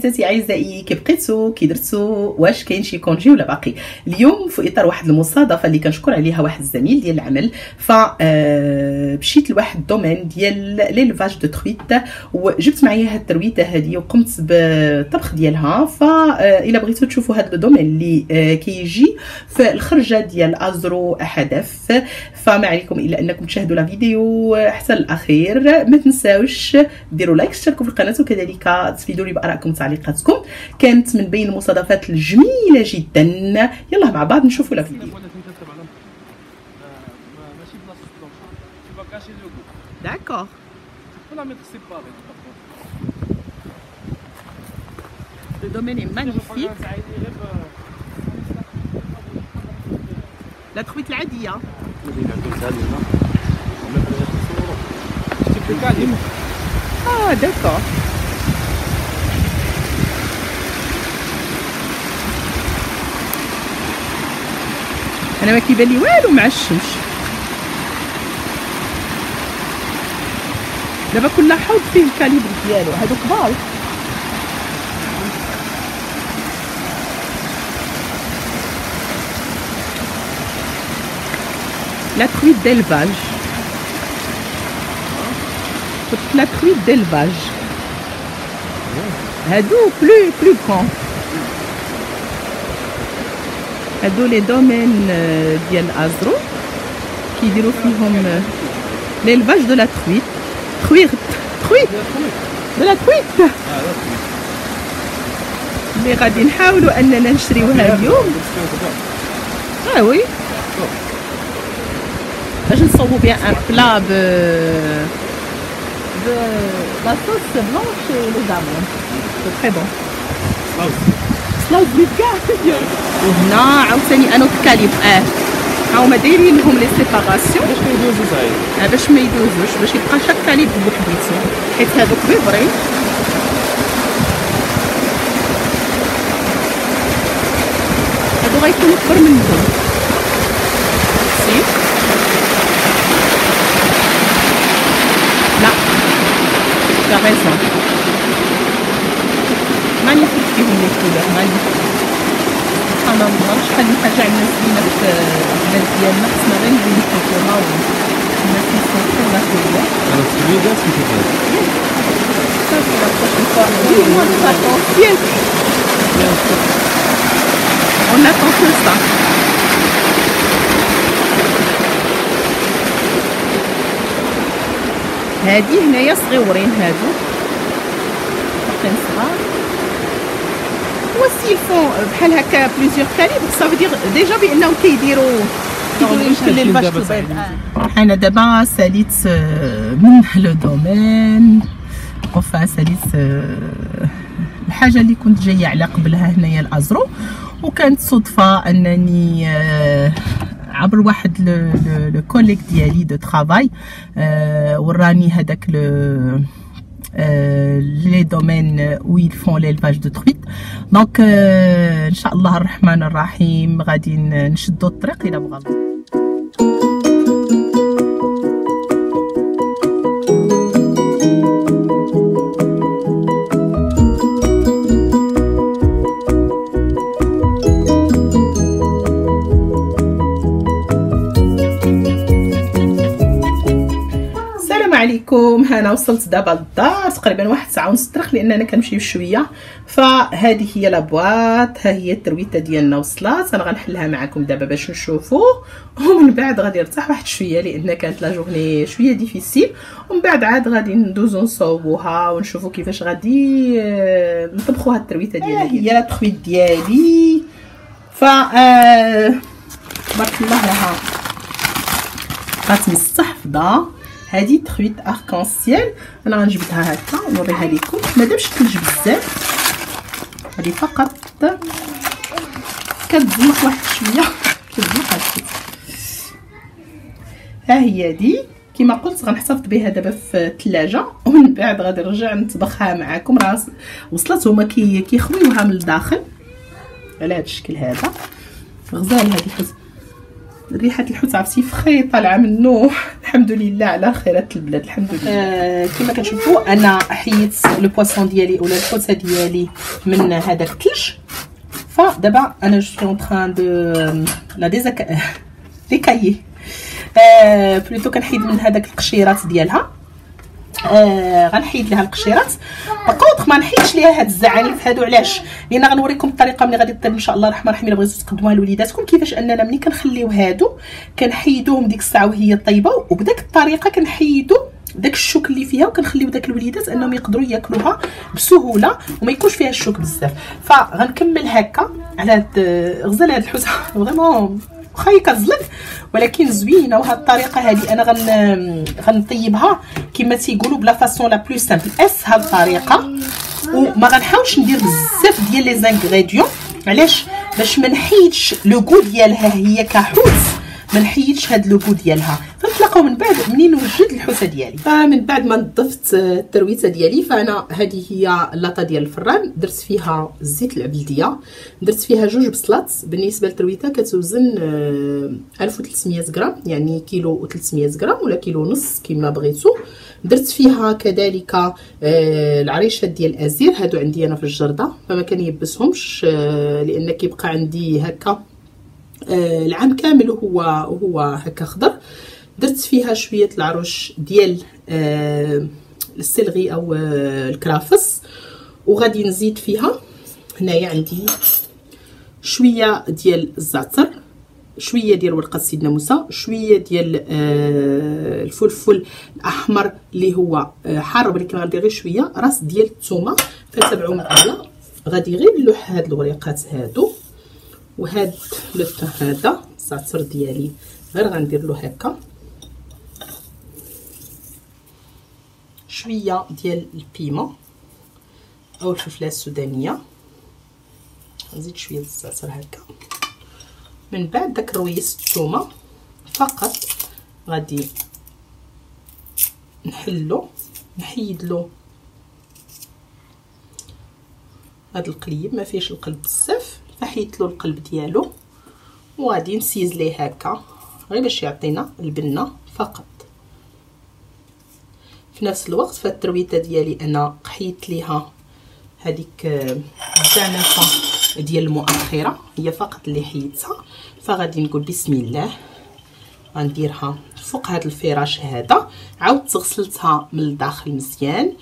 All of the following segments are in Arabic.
عزيزاتي اعزائي، كي بقيتو كي درتو، واش كاين شي كونجي ولا باقي؟ اليوم في اطار واحد المصادفه اللي كنشكر عليها واحد الزميل ديال العمل، ف مشيت لواحد الدومين ديال ليلفاج دو ترويت، وجبت معايا هاد الترويته هذه وقمت بالطبخ ديالها. ف الا بغيتو تشوفوا هاد الدومين اللي كيجي في الخرجه ديال ازرو حدث، فما عليكم الا انكم تشاهدوا لا فيديو حتى الاخير. ما تنساوش ديروا لايك، تشتركوا في القناه، وكذلك تفيدوني بارائكم وتعليقاتكم. كانت من بين المصادفات الجميله جدا. يلا مع بعض نشوفوا لا فيديو. D'accord. Le domaine est magnifique. La truite العادية. Ah d'accord. أنا ما كيبان لي والو مع الشمس. دابا كل حوض فيه الكاليبر ديالو، هادو كبار. لا ترويت ديلفاج، لا ترويت ديلفاج هادو بلو كون. هادو لي دومين ديال ازرو كيديروا فيهم ليلفاج دو لا ترويت. ترويت دو لا ترويت اللي غادي نحاولوا اننا نشريوها اليوم. وي باش نصوبوا بها ان بلا ب لا صوص بلانش لو زامون. سي تري بون. سلايس بيت كاع. وهنا عاوتاني انوت كاليب. هاهما دايرين لهم لي سيباراسيون باش ما يدوزوش. باش ما يدوزوش، باش يبقى شاك كاليب بوحديتو، حيت هادوك بيضرين. هادو غيكونوا كبر منهم. سي لا تا ريزون. مانيفيك فيهم لي كولور، مانيفيك. سبحان الله، شحال من حاجه عندنا زوينه في البلاد ديالنا، خصنا غير نزيدو نحفظوها الناس يستمتعوا بها. انا السويدة سميتها صافي لا بروشين فوا نورمال فاكونسيال. On attend que ça. هادي هنايا صغيورين، هادو باقيين صغار. وسي فون بحال هكا بليزيور كاليبر، صافي دير ديجا بانهم كيديروا يمكن للباش البيض. انا دابا ساليت من لو دومين، وفا ساليت الحاجه اللي كنت جايه على قبلها هنايا الازرو، وكانت صدفه انني عبر واحد لو كوليك ديالي دو ترافاي وراني هذاك لي دومين où ils font l'élevage de truites. دونك ان شاء الله الرحمن الرحيم غادي نشدو الطريق الى بغا الله. عليكم. انا وصلت دابا للدار تقريبا واحد ساعه ونص الطريق، لاننا كنمشيو شويه. فهذه هي لابواط، ها هي الترويته ديالنا وصلات. انا غنحلها معكم دابا باش نشوفوا، ومن بعد غادي نرتاح واحد شويه لان كانت لا جورني شويه ديفيسيل، ومن بعد عاد غادي ندوزو نصوبوها ونشوفوا كيفاش غادي نطبخوا هاد الترويته ديالنا. هي لا ترويت ديالي، ف تبارك الله لها غتمستحفظه. هذه ترويت اركانسيال، انا غنجبدها هكا ونوريها لكم. ما دامش تلج بزاف، هذه فقط كتزيق واحد شويه، كتزيق هكا. ها هي دي كما قلت غنحتفظ بها دابا في الثلاجه، ومن بعد غادي نرجع نطبخها معكم. راه وصلت هما كيخويوها من الداخل على هذا الشكل هذا. غزال هذه ريحه الحوت عرفتي فخي طالعه منه. الحمد لله على خيرات البلاد الحمد لله. كما كتشوفوا انا حيت لو بواسون ديالي ولا الحوته ديالي من هذاك الثلج. فدابا انا جو اون تران دو لا ديكايي بلوتو كنحيد من هذاك القشيرات ديالها. غنحيد لها القشيرات بقوط، ما نحيدش ليها هاد الزعانف هادو. علاش؟ لان غنوريكم الطريقه ملي غادي طيب ان شاء الله الرحمن الرحيم. الا بغيتو تقدموها لوليداتكم كيفاش اننا ملي كنخليو هادو كنحيدوهم ديك الساعه وهي طيبه، وبداك الطريقه كنحيدو داك الشوك اللي فيها وكنخليو داك الوليدات انهم يقدروا ياكلوها بسهوله وما يكونش فيها الشوك بزاف. فغنكمل هكا على هاد غزال هاد الحوته فريمون واخا هي كتزلق ولكن زوينه. وهاد الطريقه هذه انا غنطيبها كما تيقولوا بلا فاسون لا بلو سامبل، اسهل طريقه. وما غنحاولش ندير بزاف ديال لي زانغريديون. علاش؟ باش ما نحيدش لو غو ديالها هي كحوت، ما نحيدش هاد لو غو ديالها. فنتلاقاو من بعد منين نوجد الحوته ديالي. فمن بعد ما نظفت الترويته ديالي، فانا هذه هي اللاطه ديال الفران، درت فيها الزيت العبلديه، درت فيها 2 بصلات. بالنسبه للترويته كتوزن 1300 غرام، يعني كيلو و300 غرام ولا كيلو ونص كما بغيتو. درت فيها كذلك العريشات ديال الازير، هادو عندي انا في الجرده فما كنيبسهمش لان كيبقى عندي هكا العام كامل وهو هكا خضر. درت فيها شويه العروش ديال السلغي او الكرافس، وغادي نزيد فيها هنايا عندي شويه ديال الزعتر، شويه ديال ورقه سيدنا موسى، شويه ديال الفلفل الاحمر اللي هو حار ولكن غندير غير شويه، راس ديال الثومه. فتبعوا معايا غادي غير نلوح هاد الوريقات هادو، وهاد لوطه هذا الزعتر ديالي غير غندير له هكا، شويه ديال البيمون او الفلفله السودانيه، نزيد شويه الزعتر هكا. من بعد داك رويس الثومه فقط غادي نحلو، نحيد له هاد القليب، ما فيهش القلب بزاف، فحيدت له القلب ديالو وغادي نسيز ليه هكا غير باش يعطينا البنه فقط. في نفس الوقت فالترويته ديالي انا قحيت ليها هذيك الزعنفه ديال المؤخره، هي فقط اللي حيدتها. فغادي نقول بسم الله، غنديرها فوق هذا الفراش هذا. عاودت غسلتها من الداخل مزيان،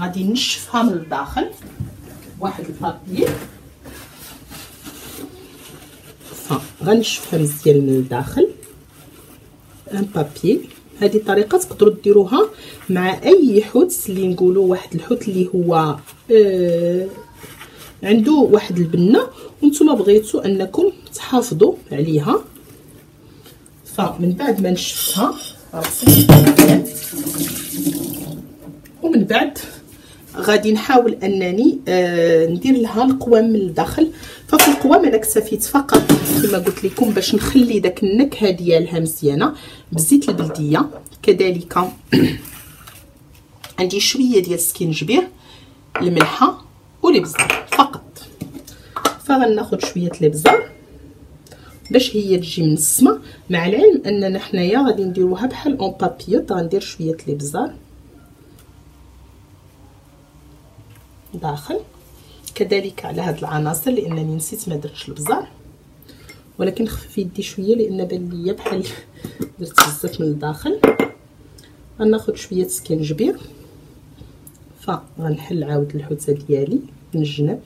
غادي نشفها من الداخل واحد البابي، غنشفها مزيان من الداخل ان بابي. هذه طريقه تقدروا ديروها مع اي حوت اللي نقولوا واحد الحوت اللي هو عنده واحد البنه وانتم بغيتوا انكم تحافظوا عليها. فمن بعد ما نشفتها ومن بعد غادي نحاول انني ندير لها القوام من الداخل. ففي القوام انا اكتفيت فقط كما قلت لكم باش نخلي داك النكهه ديالها مزيانه بالزيت البلديه. كذلك عندي شويه ديال السكينجبير، الملحه والابزار فقط. فغناخذ شويه الابزار باش هي تجي منسمه، مع العلم اننا حنايا غادي نديروها بحال اون بابيوت. غندير شويه الابزار داخل كذلك على هاد العناصر، لانني نسيت ما درتش البزار ولكن خفف يدي شويه لان بان ليا بحال درت بزاف من الداخل. غناخذ شويه سكينجبير، فغنحل عاود الحوته ديالي من الجناب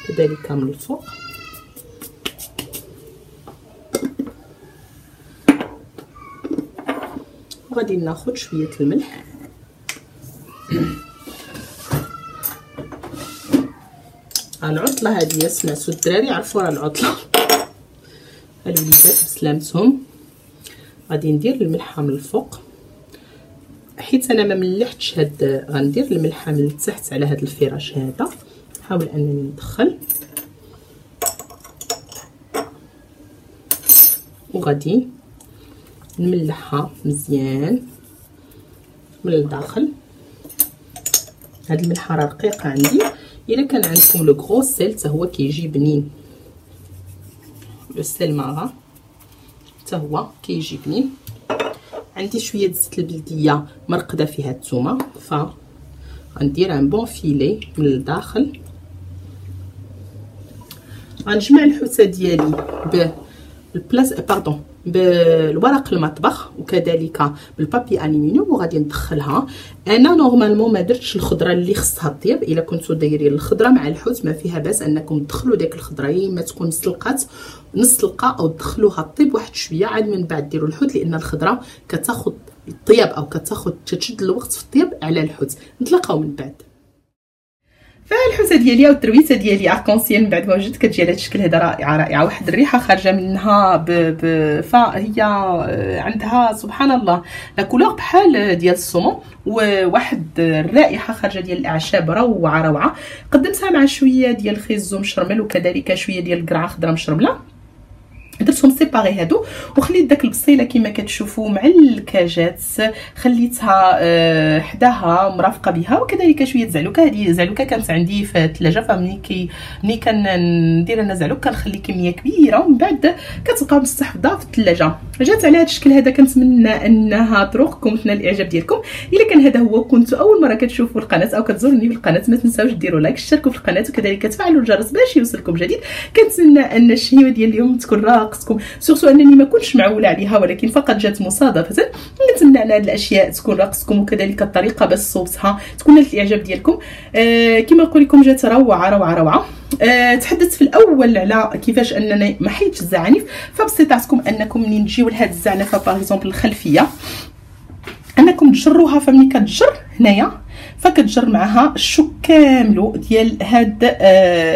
كذلك من الفوق. وغادي ناخذ شويه الملح، العطله هذه سمعتوا الدراري عرفوا راه العطله الوليدات بسلامتهم. غادي ندير الملحه من الفوق حيت انا ما ملحتش هاد، غندير الملحه من التحت على هاد الفراش هذا. نحاول انني ندخل وغادي نملحها مزيان من الداخل. هاد الملحه راه رقيقه عندي، الا كان عندكم لو غرو سيل حتى هو كيجي بنين، لو سيل مارا حتى هو كيجي بنين. عندي شويه زيت البلديه مرقده فيها الثومه، ف غندير ان بون فيلي من الداخل. غنجمع الحوسه ديالي بالورق المطبخ وكذلك بالبابي الومنيوم وغادي ندخلها. انا نورمالمون ما درتش الخضره اللي خصها طيب، الا كنتو دايرين الخضره مع الحوت ما فيها باس انكم تدخلوا ديك الخضره، يا اما تكون سلقات نص سلقه او تدخلوها طيب واحد شويه عاد من بعد ديروا الحوت، لان الخضره كتاخذ الطياب او تشد الوقت في الطياب على الحوت. نتلاقاو من بعد. فالحوسه ديالي او الترويسه ديالي اركونسيال بعد ما وجدت كتجي على الشكل هذا رائعه رائعه، واحد الريحه خارجه منها فهي عندها سبحان الله لا كولور بحال ديال الصومون، وواحد الرائحه خارجه ديال الاعشاب روعه روعه. قدمتها مع شويه ديال الخيزو مشرمل وكذلك شويه ديال القرعه خضراء مشرمله، درتهم سيباري هادو وخليت داك البصيله كما كتشوفوا مع الكاجات خليتها حداها مرافقه بها، وكذلك شويه زعلوكه. هذه زعلوكه كانت عندي في الثلاجه، فملي ملي كندير انا زعلوك كنخلي كميه كبيره ومن بعد كتبقى مستحفظه في الثلاجه. جات على هذا الشكل هذا، كنتمنى انها تروقكم وتنال الاعجاب ديالكم. الا كان هذا هو كنتوا اول مره كتشوفوا القناه او كتزوروني في القناه، ما تنساوش ديروا لايك، تشتركوا في القناه وكذلك تفعلوا الجرس باش يوصلكم جديد. كنتمنى ان الشهيوه ديال اليوم تكون راقصكم، سورسو انني ما كنتش معوله عليها ولكن فقط جات مصادفه. نتمنى ان هذه الاشياء تكون راقصكم وكذلك الطريقه باش صوبتها تكون نالت الاعجاب ديالكم. كما نقول لكم جات روعه روعه روعه. تحدثت في الاول على كيفاش انني ما حيدش الزعانف، فباستطاعتكم انكم منين تجيو لهاد الزعنفه باغ اكزومبل الخلفيه انكم تجروها، فملي كتجر هنايا فكتجر معها الشوك كاملو ديال هاد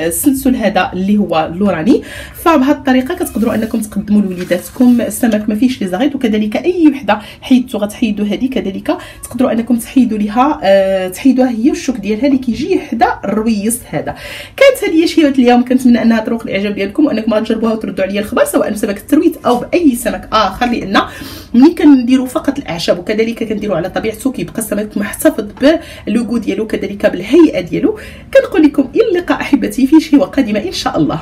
السلسل هذا اللي هو اللوراني. فبهذه الطريقه كتقدروا انكم تقدموا لوليداتكم السمك ما فيش لي زغيط، وكذلك اي وحده حيدتو غتحيدوا هذه كذلك تقدروا انكم تحيدوا ليها تحيدوها هي والشوك ديالها اللي كيجي حدا الرويس هذا. كانت هذه شهيوه اليوم، كنتمنى انها تروق الاعجاب ديالكم وانكم غتجربوها وتردوا عليا الخبر سواء بسمك الترويت او باي سمك اخر، لان ملي كنديروا فقط الاعشاب وكذلك كنديروا على طبيعته كيبقى السمك محتفظ باللوغو ديالو كذلك بالهيئه ديالو. كنقول لكم الى اللقاء احبتي في شهوه قادمه ان شاء الله.